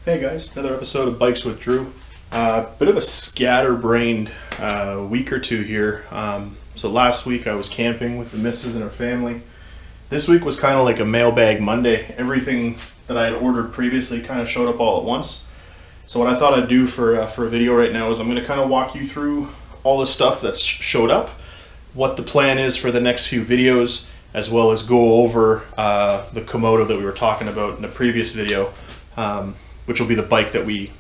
Hey guys, another episode of Bikes with Drew. Bit of a scatterbrained week or two here. So last week I was camping with the missus and her family. This week was kind of like a Mailbag Monday. Everything that I had ordered previously kind of showed up all at once. So what I thought I'd do for a video right now is I'm going to kind of walk you through all the stuff that's showed up, what the plan is for the next few videos, as well as go over the Komodo that we were talking about in the previous video. Which will be the bike that we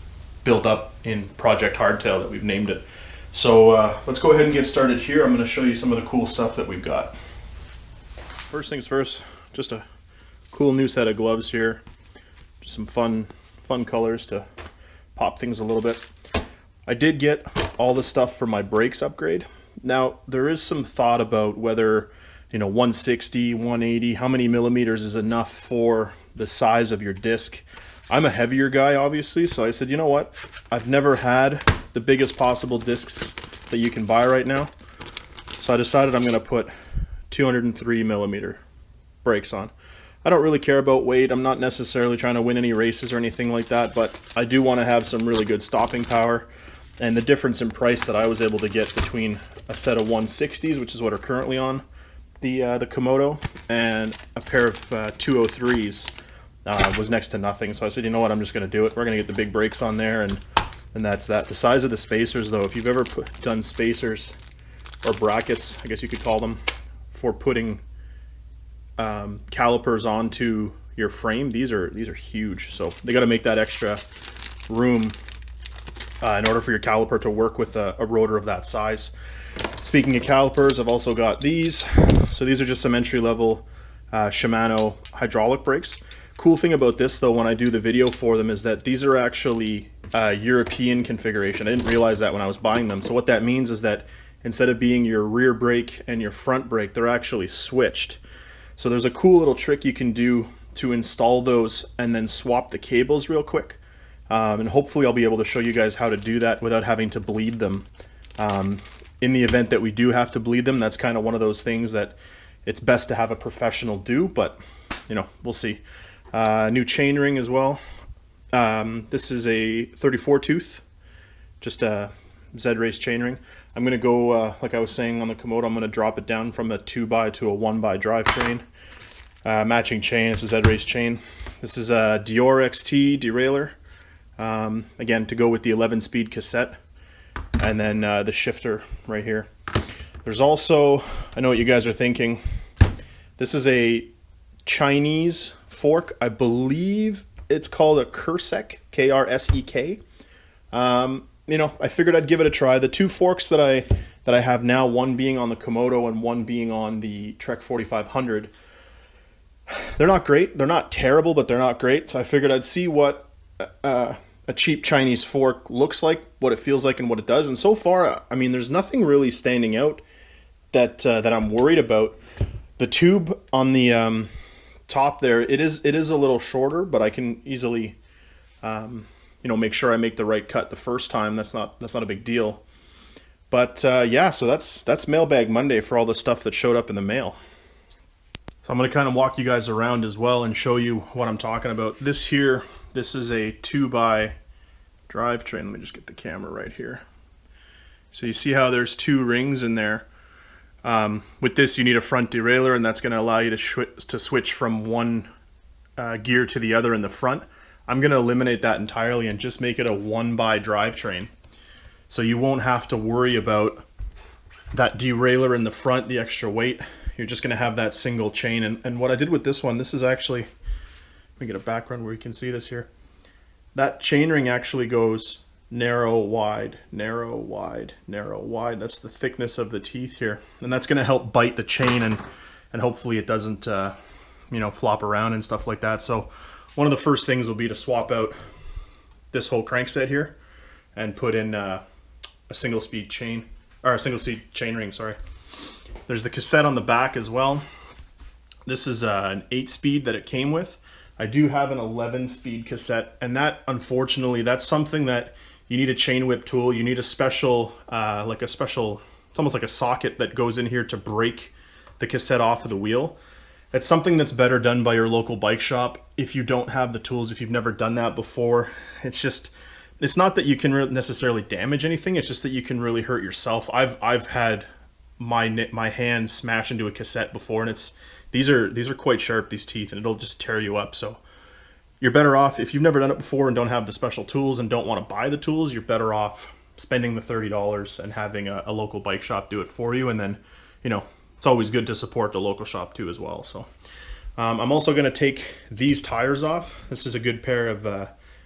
built up in Project Hardtail that we've named it. So let's go ahead and get started here. I'm going to show you some of the cool stuff that we've got. First things first, just a cool new set of gloves here. Just some fun colors to pop things a little bit. I did get all the stuff for my brakes upgrade. Now there is some thought about whether 160, 180, how many millimeters is enough for the size of your disc. I'm a heavier guy, obviously, so I said, you know what? I've never had the biggest possible discs that you can buy right now. So I decided I'm going to put 203 millimeter brakes on. I don't really care about weight. I'm not necessarily trying to win any races or anything like that, but I do want to have some really good stopping power. And the difference in price that I was able to get between a set of 160s, which is what are currently on the Komodo, and a pair of 203s. Was next to nothing, so I said, you know what, I'm just going to do it. We're going to get the big brakes on there, and that's that. The size of the spacers, though, if you've ever done spacers or brackets, I guess you could call them, for putting calipers onto your frame, these are huge. So they got to make that extra room in order for your caliper to work with a rotor of that size. Speaking of calipers, I've also got these. So these are just some entry-level Shimano hydraulic brakes. Cool thing about this, though, when I do the video for them, is that these are actually European configuration. I didn't realize that when I was buying them. So what that means is that instead of being your rear brake and your front brake, they're actually switched. So there's a cool little trick you can do to install those and then swap the cables real quick. And hopefully I'll be able to show you guys how to do that without having to bleed them. In the event that we do have to bleed them, that's kind of one of those things that it's best to have a professional do, but we'll see. New chainring as well. This is a 34 tooth, just a Z-Race chainring. I'm going to go, like I was saying on the Komodo, I'm going to drop it down from a 2x to a 1x drivetrain. Matching chain, it's a Z-Race chain. This is a Dior XT derailleur. Again, to go with the 11-speed cassette. And then the shifter right here. There's also, I know what you guys are thinking, this is a Chinese fork. I believe it's called a Kursek, K-R-S-E-K. I figured I'd give it a try. The two forks that I have now, one being on the Komodo and one being on the Trek 4500, they're not great. They're not terrible, but they're not great. So I figured I'd see what a cheap Chinese fork looks like, what it feels like, and what it does. And so far, I mean, there's nothing really standing out that I'm worried about. The tube on the top there, it is a little shorter, but I can easily make sure I make the right cut the first time. That's not a big deal. But yeah, so that's Mailbag Monday for all the stuff that showed up in the mail. So I'm going to kind of walk you guys around as well and show you what I'm talking about. This is a 2x drivetrain. Let me just get the camera right here. So you see how there's two rings in there. With this, you need a front derailleur, and that's going to allow you to switch from one gear to the other in the front. I'm going to eliminate that entirely and just make it a 1x drivetrain. So you won't have to worry about that derailleur in the front, the extra weight. You're just going to have that single chain. And what I did with this one, this is actually, let me get a background where you can see this here. That chainring actually goes narrow, wide, narrow, wide, narrow, wide. That's the thickness of the teeth here. And that's going to help bite the chain and hopefully it doesn't, flop around and stuff like that. So one of the first things will be to swap out this whole crankset here and put in a single speed chain, or a single speed chain ring, sorry. There's the cassette on the back as well. This is an 8-speed that it came with. I do have an 11-speed cassette, and that, unfortunately, that's something that you need a chain whip tool. You need a special, it's almost like a socket that goes in here to break the cassette off of the wheel. It's something that's better done by your local bike shop. if you don't have the tools, if you've never done that before. It's not that you can necessarily damage anything, it's just that you can really hurt yourself. I've had my hand smash into a cassette before, and these are quite sharp, these teeth, and it'll just tear you up. So you're better off, if you've never done it before and don't have the special tools and don't want to buy the tools, you're better off spending the $30 and having a local bike shop do it for you. And then, you know, it's always good to support the local shop too as well. So I'm also going to take these tires off. This is a good pair of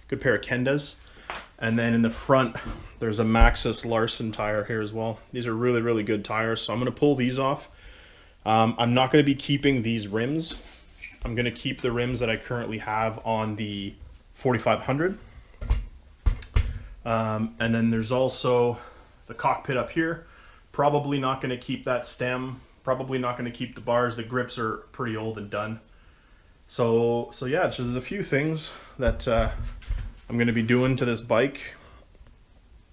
Kendas. And then in the front, there's a Maxxis Larson tire here as well. These are really, really good tires. So I'm going to pull these off. I'm not going to be keeping these rims. I'm going to keep the rims that I currently have on the 4500. And then there's also the cockpit up here. Probably not going to keep that stem. Probably not going to keep the bars. The grips are pretty old and done. So yeah, there's a few things that I'm going to be doing to this bike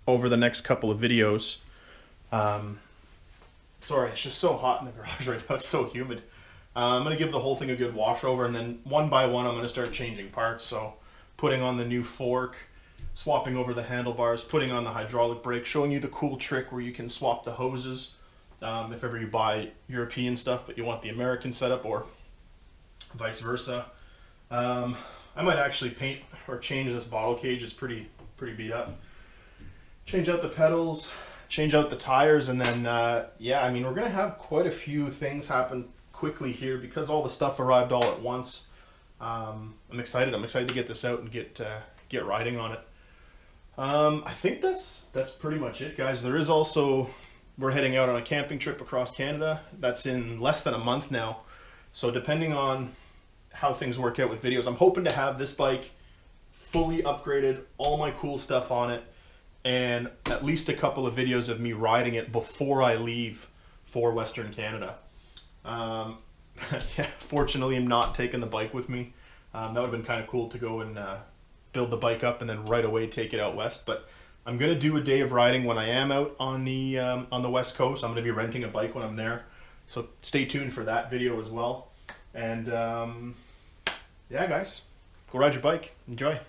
over the next couple of videos. Sorry, it's just so hot in the garage right now. It's so humid. I'm going to give the whole thing a good wash over, and then one by one I'm going to start changing parts. So putting on the new fork, swapping over the handlebars, putting on the hydraulic brake, showing you the cool trick where you can swap the hoses if ever you buy European stuff but you want the American setup, or vice versa. I might actually paint or change this bottle cage. It's pretty beat up. Change out the pedals, change out the tires, and then yeah, I mean, we're gonna have quite a few things happen quickly here because all the stuff arrived all at once. I'm excited to get this out and get riding on it. I think that's pretty much it, guys. There is also, we're heading out on a camping trip across Canada. That's in less than a month now. So depending on how things work out with videos, I'm hoping to have this bike fully upgraded, all my cool stuff on it, and at least a couple of videos of me riding it before I leave for Western Canada. Yeah, fortunately I'm not taking the bike with me. That would have been kind of cool to go and build the bike up and then right away take it out west. But I'm gonna do a day of riding when I am out on the West Coast. I'm gonna be renting a bike when I'm there, so stay tuned for that video as well. And yeah, guys, go ride your bike. Enjoy.